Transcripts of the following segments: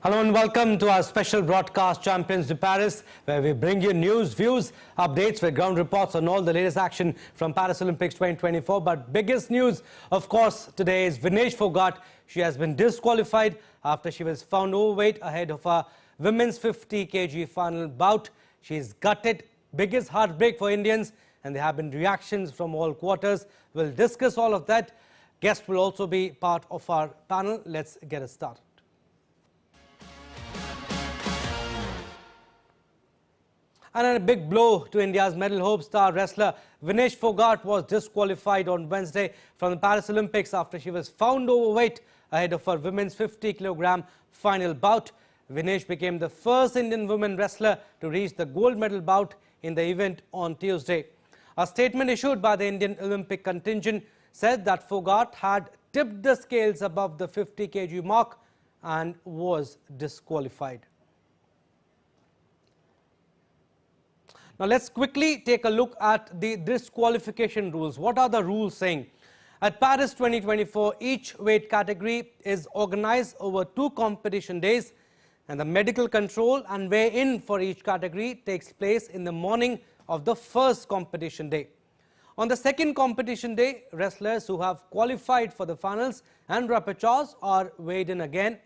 Hello and welcome to our special broadcast Champions de Paris, where we bring you news, views, updates with ground reports on all the latest action from Paris Olympics 2024. But biggest news, of course, today is Vinesh Phogat. She has been disqualified after she was found overweight ahead of her women's 50 kg final bout. She is gutted, biggest heartbreak for Indians, and there have been reactions from all quarters. We'll discuss all of that. Guests will also be part of our panel. Let's get it started. And a big blow to India's medal hope. Star wrestler Vinesh Phogat was disqualified on Wednesday from the Paris Olympics after she was found overweight ahead of her women's 50 kg final bout. Vinesh became the first Indian women wrestler to reach the gold medal bout in the event on Tuesday. A statement issued by the Indian Olympic contingent said that Phogat had tipped the scales above the 50 kg mark and was disqualified. Now let's quickly take a look at the disqualification rules. What are the rules saying? At Paris 2024, each weight category is organized over 2 competition days, and the medical control and weigh-in for each category takes place in the morning of the first competition day. On the second competition day, wrestlers who have qualified for the finals and repertoires are weighed in again.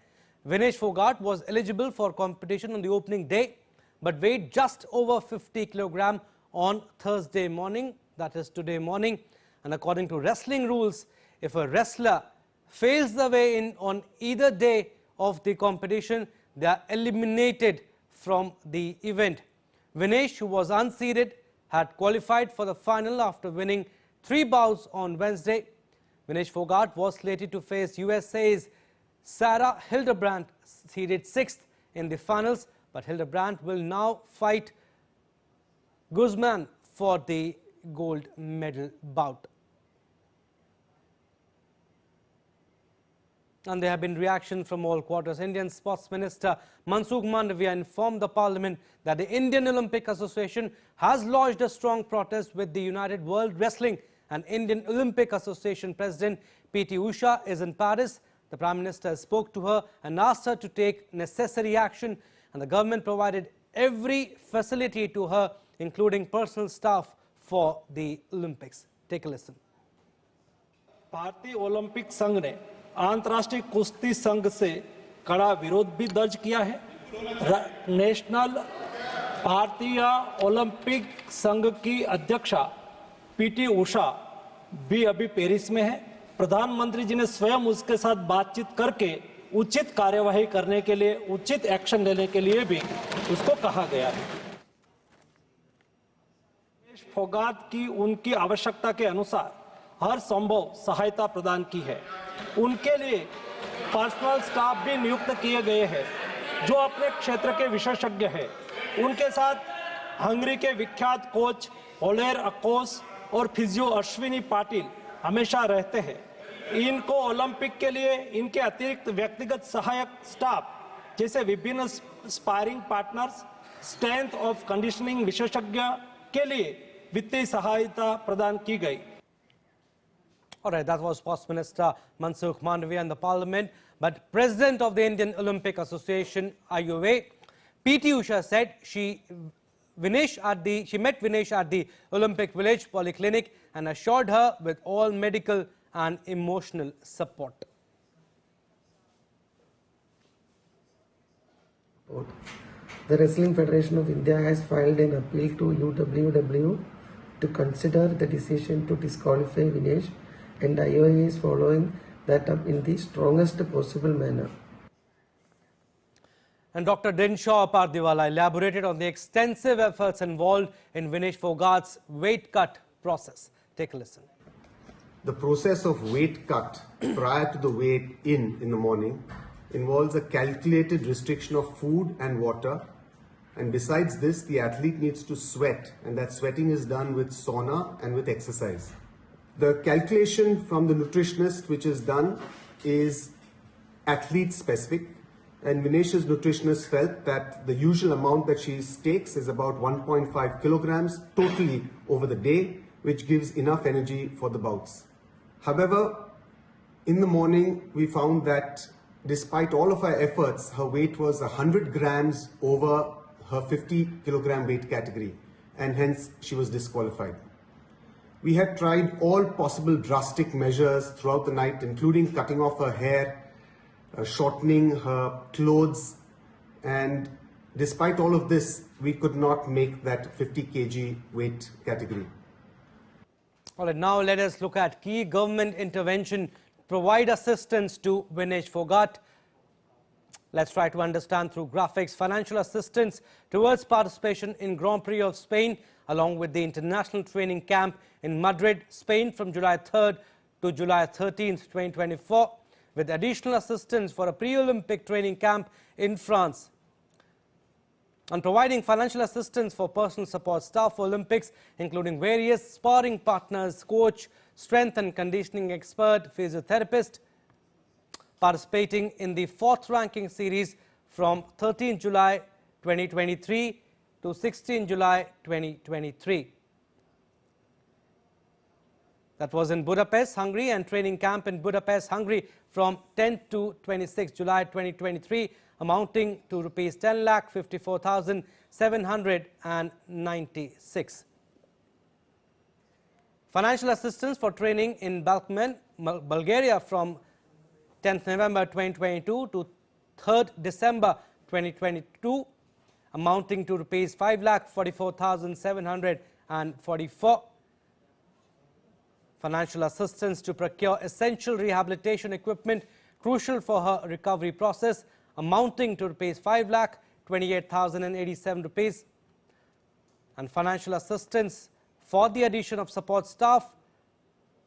Vinesh Phogat was eligible for competition on the opening day, but weighed just over 50 kg on Thursday morning, that is today morning. And according to wrestling rules, if a wrestler fails the weigh-in on either day of the competition, they are eliminated from the event. Vinesh, who was unseeded, had qualified for the final after winning 3 bouts on Wednesday. Vinesh Phogat was slated to face USA's Sarah Hildebrandt, seeded 6th in the finals, but Hildebrandt will now fight Guzman for the gold medal bout. And there have been reactions from all quarters. Indian Sports Minister Mansukh Mandavia informed the Parliament that the Indian Olympic Association has lodged a strong protest with the United World Wrestling, and Indian Olympic Association President PT Usha is in Paris. The Prime Minister spoke to her and asked her to take necessary action, and the government provided every facility to her, including personal staff for the Olympics. Take a listen. भारतीय Olympic संघ ने अंतर्राष्ट्रीय कुश्ती संघ से कड़ा विरोध भी दर्ज किया है। नेशनल भारतीय ओलंपिक संघ की अध्यक्षा पीटी उषा भी अभी पेरिस में है। प्रधानमंत्री जी ने स्वयं उसके साथ बातचीत करके उचित कार्यवाही करने के लिए, उचित एक्शन लेने के लिए भी उसको कहा गया है। विनेश फोगाट की उनकी आवश्यकता के अनुसार हर संभव सहायता प्रदान की है। उनके लिए पर्सनल स्टाफ भी नियुक्त किए गए हैं जो अपने क्षेत्र के विशेषज्ञ हैं। उनके साथ हंगरी के विख्यात कोच ओलेर अकोस और फिजियो अश्विनी पाटिल हमेशा रहते हैं। इनको ओलंपिक के लिए इनके अतिरिक्त व्यक्तिगत सहायक स्टाफ जैसे विभिन्न sparring partners, strength of conditioning विशेषज्ञ के लिए वित्तीय सहायता प्रदान की गई। All right, that was Sports Minister Mansukh Mandavia in the Parliament. But President of the Indian Olympic Association, IOA, PT Usha said she met Vinesh at the Olympic Village Polyclinic and assured her with all medical and emotional support. The Wrestling Federation of India has filed an appeal to UWW to consider the decision to disqualify Vinesh, and IOA is following that up in the strongest possible manner. And Dr. Dinshaw Pardiwala elaborated on the extensive efforts involved in Vinesh Phogat's weight cut process. Take a listen. The process of weight cut prior to the weight in the morning involves a calculated restriction of food and water, and besides this the athlete needs to sweat, and that sweating is done with sauna and with exercise. The calculation from the nutritionist which is done is athlete specific, and Vinesh's nutritionist felt that the usual amount that she takes is about 1.5 kilograms totally over the day, which gives enough energy for the bouts. However, in the morning we found that despite all of our efforts, her weight was 100 grams over her 50 kilogram weight category, and hence she was disqualified. We had tried all possible drastic measures throughout the night, including cutting off her hair, shortening her clothes, and despite all of this, we could not make that 50 kg weight category. All right, now let us look at key government intervention to provide assistance to Vinesh Phogat. Let's try to understand through graphics. Financial assistance towards participation in Grand Prix of Spain, along with the international training camp in Madrid, Spain from July 3rd to July 13th, 2024, with additional assistance for a pre-Olympic training camp in France. On providing financial assistance for personal support staff for Olympics, including various sparring partners, coach, strength and conditioning expert, physiotherapist, participating in the 4th ranking series from 13 July 2023 to 16 July 2023. That was in Budapest, Hungary, and training camp in Budapest, Hungary from 10 to 26 July 2023, amounting to rupees 10,54,796. Financial assistance for training in Balkan, Bulgaria from 10th November 2022 to 3rd December 2022, amounting to rupees 5,44,744. Financial assistance to procure essential rehabilitation equipment crucial for her recovery process, amounting to rupees 5,28,087 rupees. And financial assistance for the addition of support staff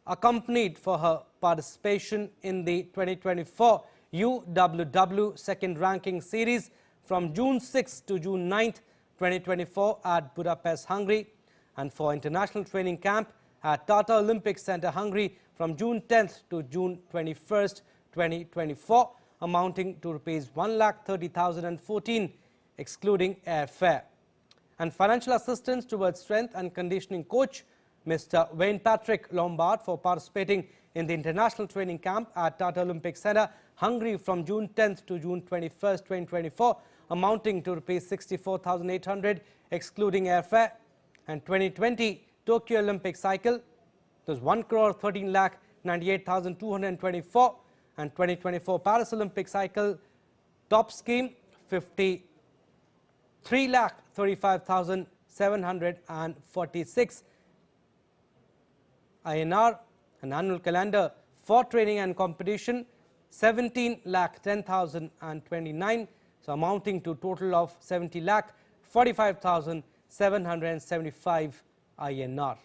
accompanied for her participation in the 2024 UWW second ranking series from June 6th to June 9th, 2024 at Budapest, Hungary, and for international training camp at Tata Olympic Center, Hungary from June 10th to June 21st, 2024, amounting to rupees 1,30,014, excluding airfare. And financial assistance towards strength and conditioning coach Mr. Wayne Patrick Lombard for participating in the international training camp at Tata Olympic Center, Hungary from June 10th to June 21st, 2024, amounting to rupees 64,800, excluding airfare. And 2020 Tokyo Olympic cycle, there's 1,13,98,224, and 2024 Paris Olympic cycle top scheme 53,35,746 INR, an annual calendar for training and competition 17,10,029, so amounting to total of 70,45,775 INR.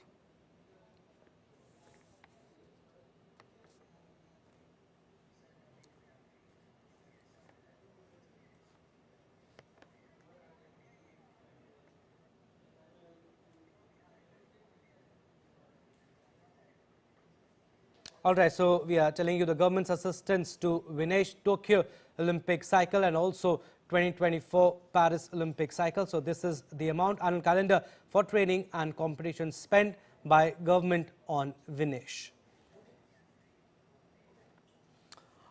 All right, so we are telling you the government's assistance to Vinesh Tokyo Olympic cycle and also 2024 Paris Olympic cycle. So this is the amount annual calendar for training and competition spent by government on Vinesh.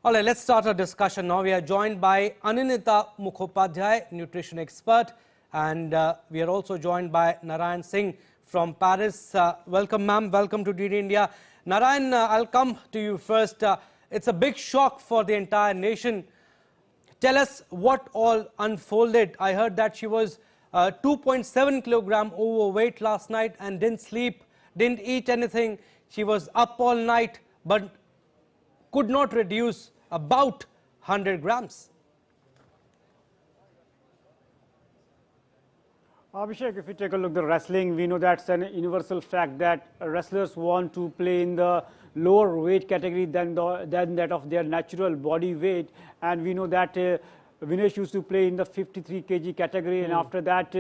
All right, let's start our discussion now. We are joined by Aninita Mukhopadhyay, nutrition expert, and we are also joined by Narayan Singh from Paris. Welcome, ma'am. Welcome to DD India. Narayan, I'll come to you first. It's a big shock for the entire nation. Tell us what all unfolded. I heard that she was 2.7 kilogram overweight last night and didn't sleep, didn't eat anything. She was up all night but could not reduce about 100 grams. Abhishek, if you take a look at the wrestling, we know that's an universal fact that wrestlers want to play in the lower weight category than that of their natural body weight, and we know that Vinesh used to play in the 53 kg category, and after that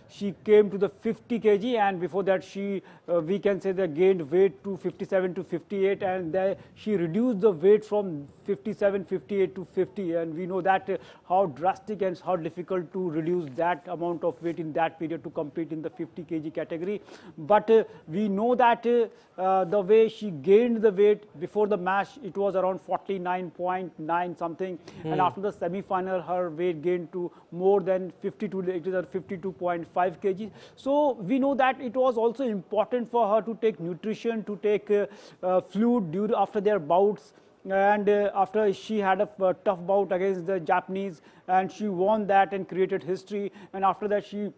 she came to the 50 kg, and before that she we can say that gained weight to 57 to 58, and she reduced the weight from 57, 58 to 50, and we know that how drastic and how difficult to reduce that amount of weight in that period to compete in the 50 kg category. But we know that the way she gained the weight before the match, it was around 49.9 something, and after the semi-final her weight gained to more than 52, it is at 52.5 kg. So we know that it was also important for her to take nutrition, to take fluid after their bouts, and after she had a tough bout against the Japanese, and she won that and created history, and after that she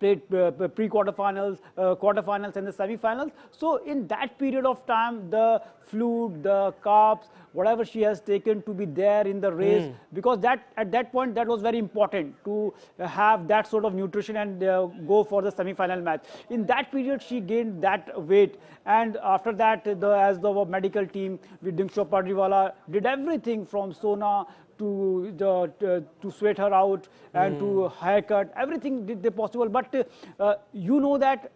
played pre-quarterfinals, quarterfinals and the semi-finals. So in that period of time, the fluid, the carbs, whatever she has taken to be there in the race, because that at that point that was very important to have that sort of nutrition and go for the semi-final match. In that period she gained that weight, and after that as the medical team with Dingshaw Pardiwala did everything from sauna to sweat her out and to haircut, everything did they possible. But you know that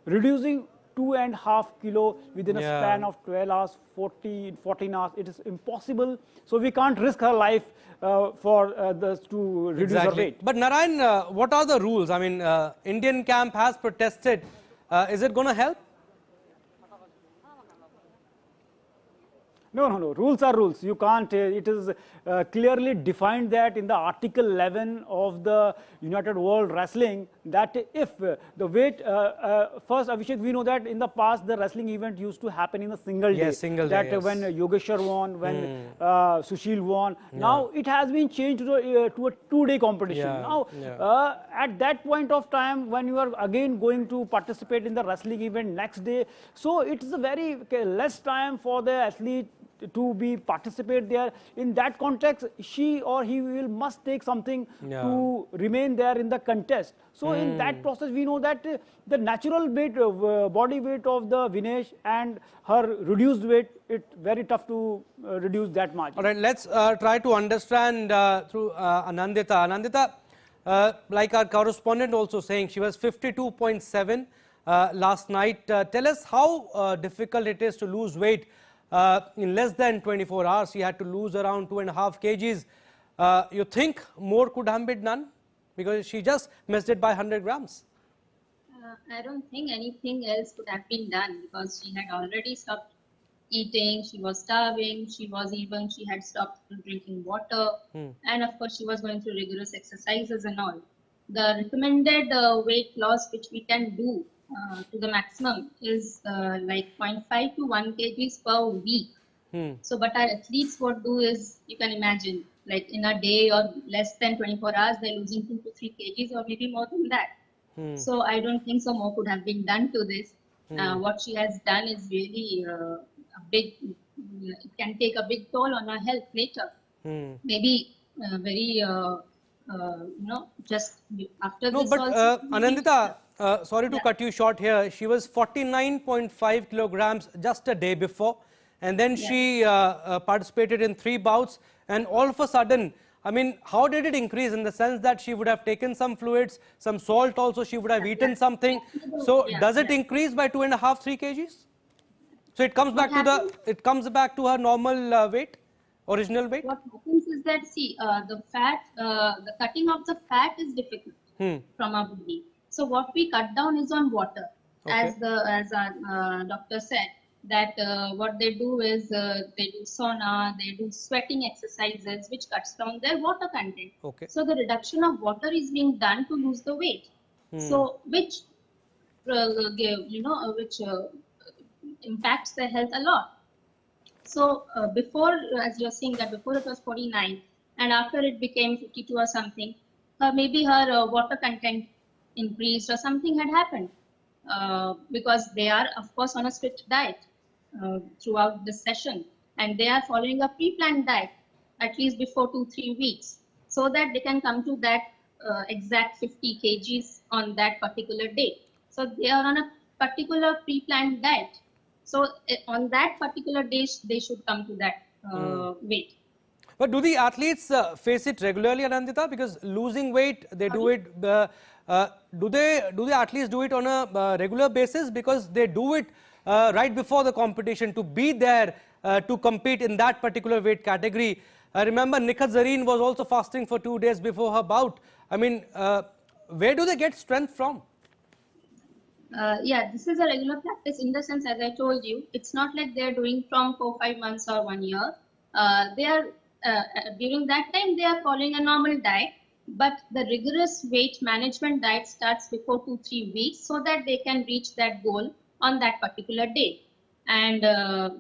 reducing 2.5 kilo within a span of 12 hours, 14 hours, it is impossible. So we can't risk her life to reduce her weight. But Narayan, what are the rules? I mean, Indian camp has protested. Is it going to help? No. Rules are rules. You can't. It is clearly defined that in the Article 11 of the United World Wrestling that if the weight first, Abhishek, we know that in the past the wrestling event used to happen in a single day. Single day. That when Yogeshwar won, when Sushil won. Now it has been changed to a 2-day competition. Now at that point of time, when you are again going to participate in the wrestling event next day, so it is a very less time for the athlete to be participate there. In that context, she or he must take something to remain there in the contest. So in that process, we know that the natural weight, body weight of the Vinesh and her reduced weight, it's very tough to reduce that much. All right, let's try to understand through Anandita. Anandita, like our correspondent also saying, she was 52.7 last night. Tell us how difficult it is to lose weight. In less than 24 hours, she had to lose around 2.5 kgs. You think more could have been done? Because she just missed it by 100 grams. I don't think anything else could have been done because she had already stopped eating, she was starving, she had stopped drinking water, and of course she was going through rigorous exercises and all. The recommended weight loss which we can do to the maximum is like 0.5 to 1 kgs per week. So but our athletes what do is, you can imagine, like in a day or less than 24 hours, they're losing 2 to 3 kgs or maybe more than that. So I don't think so more could have been done to this. What she has done is really a big, it can take a big toll on her health later. Maybe very, just after this. No, but Anandita, sorry to cut you short here. She was 49.5 kilograms just a day before, and then she participated in 3 bouts, and all of a sudden, I mean, how did it increase in the sense that she would have taken some fluids, some salt also, she would have eaten something. So does it increase by 2.5, 3 kgs? So it comes back to her normal weight, original weight? What happens is that, see, the cutting of the fat is difficult from our body. So what we cut down is on water, as our doctor said, that what they do is they do sauna, they do sweating exercises, which cuts down their water content. So the reduction of water is being done to lose the weight. So which impacts their health a lot. So before, as you're saying that before it was 49 and after it became 52 or something, maybe her water content increased or something had happened because they are of course on a strict diet throughout this session, and they are following a pre-planned diet at least before 2-3 weeks so that they can come to that exact 50 kgs on that particular day. So they are on a particular pre-planned diet. So on that particular day, they should come to that weight. But do the athletes face it regularly, Anandita? Because losing weight, they do it. Do the athletes do it on a regular basis? Because they do it right before the competition to be there to compete in that particular weight category. I remember Nikhat Zareen was also fasting for 2 days before her bout. I mean, where do they get strength from? Yeah, this is a regular practice in the sense, as I told you, it's not like they're doing from 4-5 months or 1 year. They are during that time they are following a normal diet, but the rigorous weight management diet starts before 2-3 weeks so that they can reach that goal on that particular day. And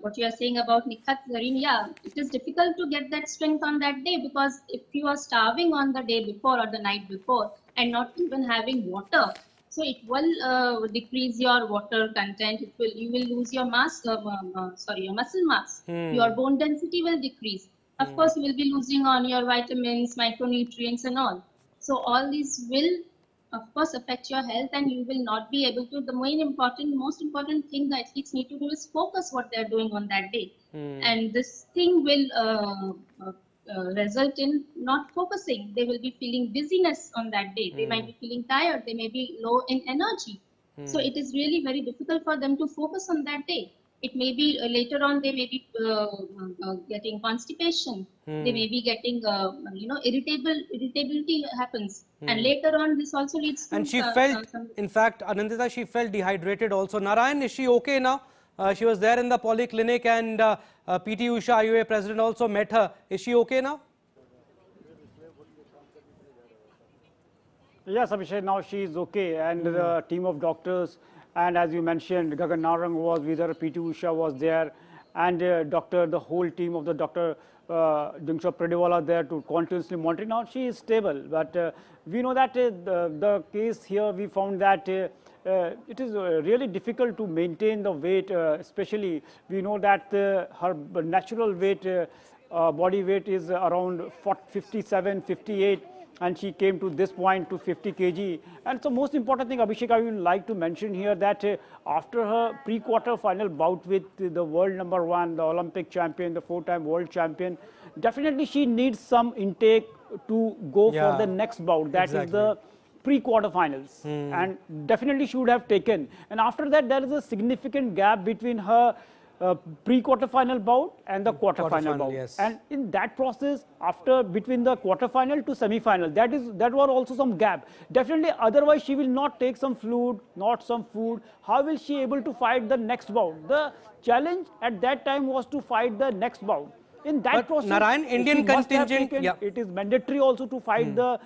what you are saying about Nikhat Zareen, yeah, it is difficult to get that strength on that day because if you are starving on the day before or the night before and not even having water, so it will decrease your water content. You will lose your your muscle mass. Your bone density will decrease. Of course, you will be losing on your vitamins, micronutrients, and all. So all these will, of course, affect your health, and you will not be able to. The most important thing the athletes need to do is focus what they are doing on that day, and this thing will result in not focusing. They will be feeling dizziness on that day. They might be feeling tired. They may be low in energy. So it is really very difficult for them to focus on that day. It may be later on they may be getting constipation. They may be getting irritability happens, and later on this also leads to And she felt, in fact, Anandita, she felt dehydrated also. Narayan, is she okay now? She was there in the polyclinic, and PT Usha, IOA president, also met her. Is she okay now? Yes, Abhishek, now she is okay, and the team of doctors, and as you mentioned, Gagan Narang was with her, PT Usha was there, and the whole team of the Dr. Dingshaw Prediwala there to continuously monitor. Now she is stable, but we know that the case here, we found that it is really difficult to maintain the weight, especially we know that her natural weight, body weight is around 57, 58, and she came to this point to 50 kg. And so most important thing, Abhishek, I would like to mention here that after her pre-quarter final bout with the world #1, the Olympic champion, the 4-time world champion, definitely she needs some intake to go for the next bout. That is the pre-quarter finals, and definitely she would have taken. And after that, there is a significant gap between her pre-quarter final bout and the quarter final bout. Yes. And in that process, after between the quarter final to semi-final, that was also some gap. Definitely, otherwise she will not take some fluid, not some food. How will she able to fight the next bout? The challenge at that time was to fight the next bout. In that process, Narayan, Indian contingent, it is mandatory also to fight the.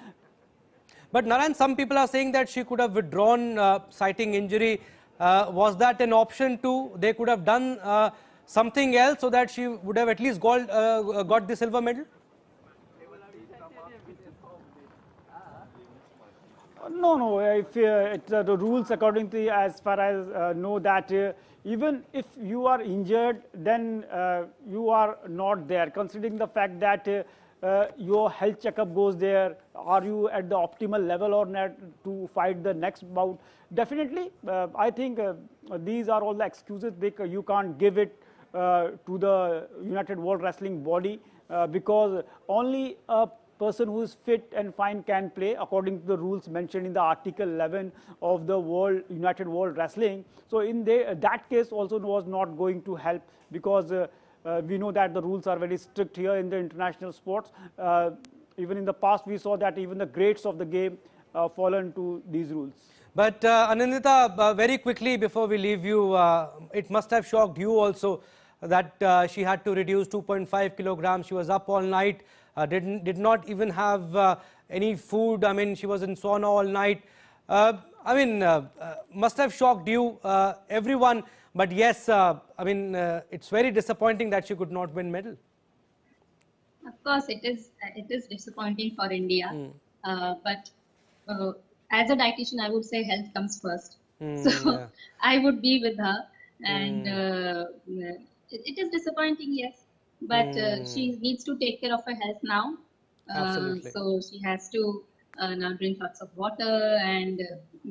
But Narayan, some people are saying that she could have withdrawn citing injury. Was that an option too? They could have done something else so that she would have at least got the silver medal? No. If the rules according to as far as know that even if you are injured, then you are not there. Considering the fact that your health checkup goes there, are you at the optimal level or not to fight the next bout? Definitely, I think these are all the excuses you can't give it to the United World Wrestling body because only a person who is fit and fine can play according to the rules mentioned in the Article 11 of the United World Wrestling. So in that case also was not going to help because we know that the rules are very strict here in the international sports. Even in the past, we saw that even the greats of the game fallen to these rules. But Anandita, very quickly before we leave you, it must have shocked you also that she had to reduce 2.5 kilograms. She was up all night, did not even have any food. I mean, she was in sauna all night. Must have shocked you, everyone. But yes, it's very disappointing that she could not win medal. Of course, it is disappointing for India. But as a dietitian, I would say health comes first. So I would be with her. And it is disappointing, yes. But she needs to take care of her health now. Absolutely. So she has to now drink lots of water, and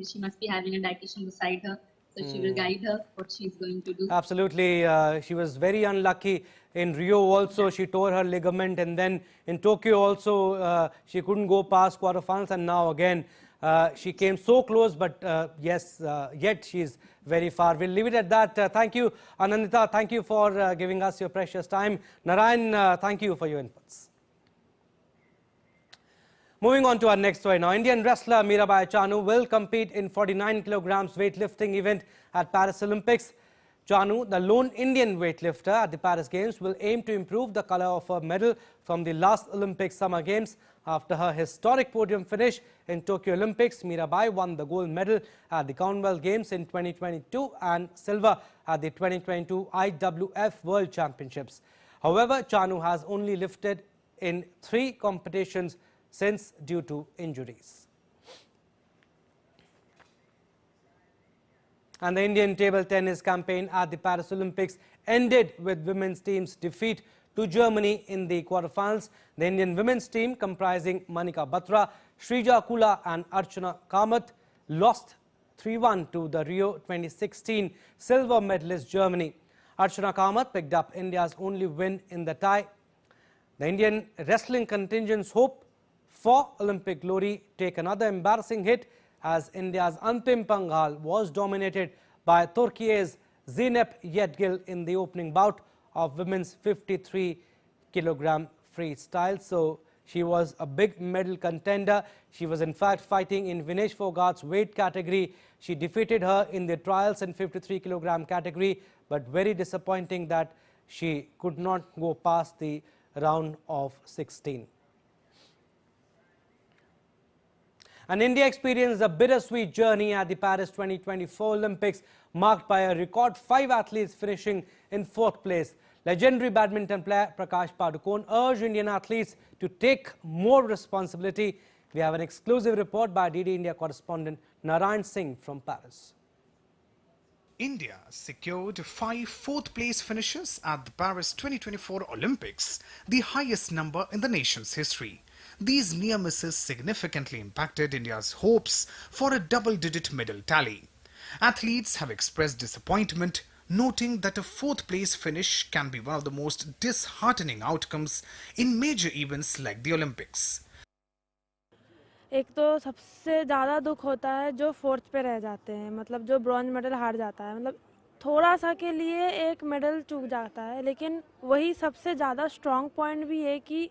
she must be having a dietitian beside her. So she will guide her what she's going to do. Absolutely. She was very unlucky In Rio also, she tore her ligament, and then in Tokyo also, she couldn't go past quarterfinals, and now again, she came so close, but yes, yet she's very far. We'll leave it at that. Thank you, Anandita. Thank you for giving us your precious time. Narayan, thank you for your inputs. Moving on to our next story now. Indian wrestler Mirabai Chanu will compete in 49 kilograms weightlifting event at Paris Olympics. Chanu, the lone Indian weightlifter at the Paris Games, will aim to improve the color of her medal from the last Olympic Summer Games. After her historic podium finish in Tokyo Olympics, Mirabai won the gold medal at the Commonwealth Games in 2022 and silver at the 2022 IWF World Championships. However, Chanu has only lifted in 3 competitions since due to injuries. And the Indian table tennis campaign at the Paris Olympics ended with women's team's defeat to Germany in the quarterfinals. The Indian women's team, comprising Manika Batra, Shrija Kula and Archana Kamath, lost 3-1 to the Rio 2016 silver medalist Germany. Archana Kamath picked up India's only win in the tie. The Indian wrestling contingent's hope for Olympic glory take another embarrassing hit as India's Antim Panghal was dominated by Turkey's Zeynep Yetgil in the opening bout of women's 53 kilogram freestyle. So she was a big medal contender. She was in fact fighting in Vinesh Phogat's weight category. She defeated her in the trials in 53 kilogram category, but very disappointing that she could not go past the round of 16. And India experienced a bittersweet journey at the Paris 2024 Olympics, marked by a record 5 athletes finishing in 4th place. Legendary badminton player Prakash Padukone urged Indian athletes to take more responsibility. We have an exclusive report by DD India correspondent Narayan Singh from Paris. India secured 5 4th-place finishes at the Paris 2024 Olympics, the highest number in the nation's history. These near misses significantly impacted India's hopes for a double-digit medal tally. Athletes have expressed disappointment, noting that a 4th-place finish can be one of the most disheartening outcomes in major events like the Olympics. एक तो सबसे ज़्यादा दुख होता है जो 4th पे रह जाते हैं, मतलब जो ब्रॉन्ज मेडल हार जाता है, मतलब थोड़ा सा के लिए एक मेडल चूक जाता है, लेकिन वही सबसे ज़्यादा स्ट्रॉन्ग पॉइंट भी है कि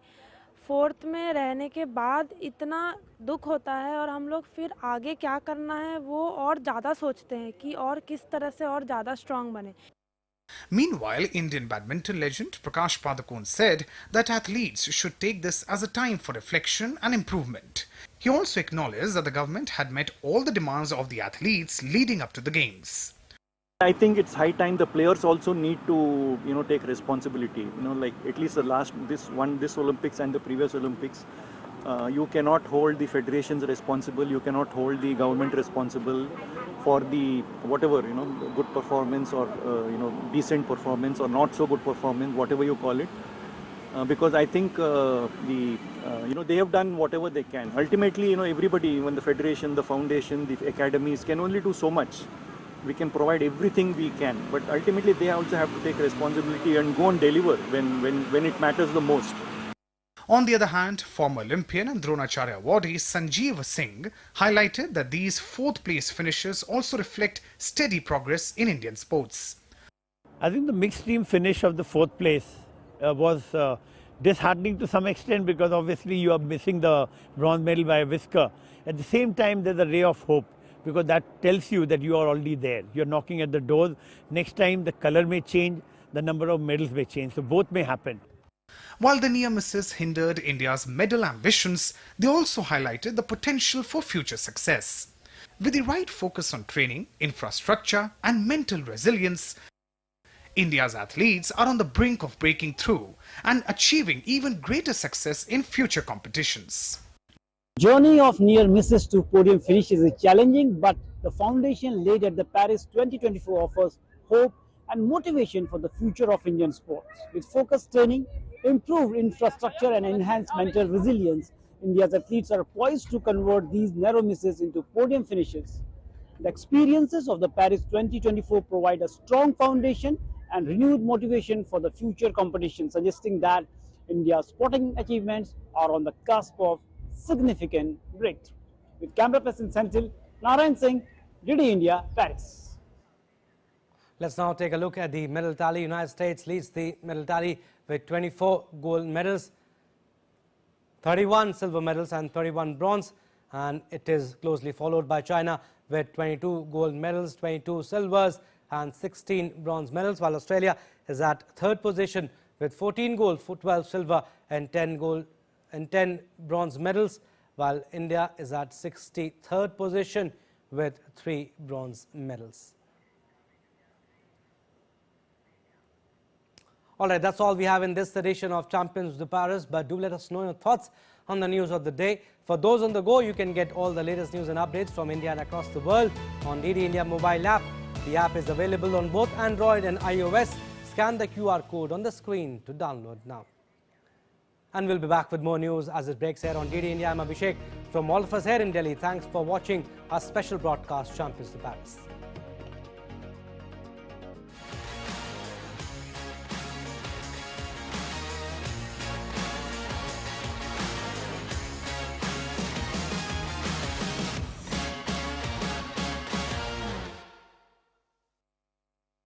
4th में रहने के बाद इतना दुख होता है और हम लोग फिर आगे क्या करना है वो और ज़्यादा सोचते हैं कि और किस तरह से और ज़्यादा स्ट्रॉन्ग बने. Meanwhile, Indian badminton legend Prakash Padukone said that athletes should take this as a time for reflection and improvement. He also acknowledged that the government had met all the demands of the athletes leading up to the games. I think it's high time the players also need to, take responsibility. Like at least this Olympics and the previous Olympics, you cannot hold the federations responsible. You cannot hold the government responsible for the whatever good performance or decent performance or not so good performance, whatever you call it. Because I think they have done whatever they can. Ultimately, everybody, even the federation, the foundation, the academies can only do so much. We can provide everything we can, but ultimately they also have to take responsibility and go and deliver when it matters the most. On the other hand, former Olympian and Dronacharya awardee Sanjeev Singh highlighted that these 4th-place finishes also reflect steady progress in Indian sports. I think the mixed team finish of the 4th place was disheartening to some extent because obviously you are missing the bronze medal by a whisker. At the same time, there's a ray of hope, because that tells you that you are already there. You're knocking at the door. Next time the color may change, the number of medals may change. So both may happen. While the near misses hindered India's medal ambitions, they also highlighted the potential for future success. With the right focus on training, infrastructure and mental resilience, India's athletes are on the brink of breaking through and achieving even greater success in future competitions. Journey of near misses to podium finishes is challenging, but the foundation laid at the Paris 2024 offers hope and motivation for the future of Indian sports. With focused training, improved infrastructure and enhanced mental resilience, India's athletes are poised to convert these narrow misses into podium finishes. The experiences of the Paris 2024 provide a strong foundation and renewed motivation for the future competition, suggesting that India's sporting achievements are on the cusp of significant breakthrough. With camera person Senthil, Narayan Singh, DD India, Paris. Let's now take a look at the medal tally. United States leads the medal tally with 24 gold medals, 31 silver medals and 31 bronze, and it is closely followed by China with 22 gold medals, 22 silvers and 16 bronze medals, while Australia is at third position with 14 gold, 12 silver and 10 gold and 10 bronze medals, while India is at 63rd position with 3 bronze medals. All right, that's all we have in this edition of Champions de Paris, but do let us know your thoughts on the news of the day. For those on the go, you can get all the latest news and updates from India and across the world on DD India mobile app. The app is available on both Android and iOS. Scan the QR code on the screen to download now. And we'll be back with more news as it breaks here on DD India. I'm Abhishek. From all of us here in Delhi, thanks for watching our special broadcast, Champions de Paris.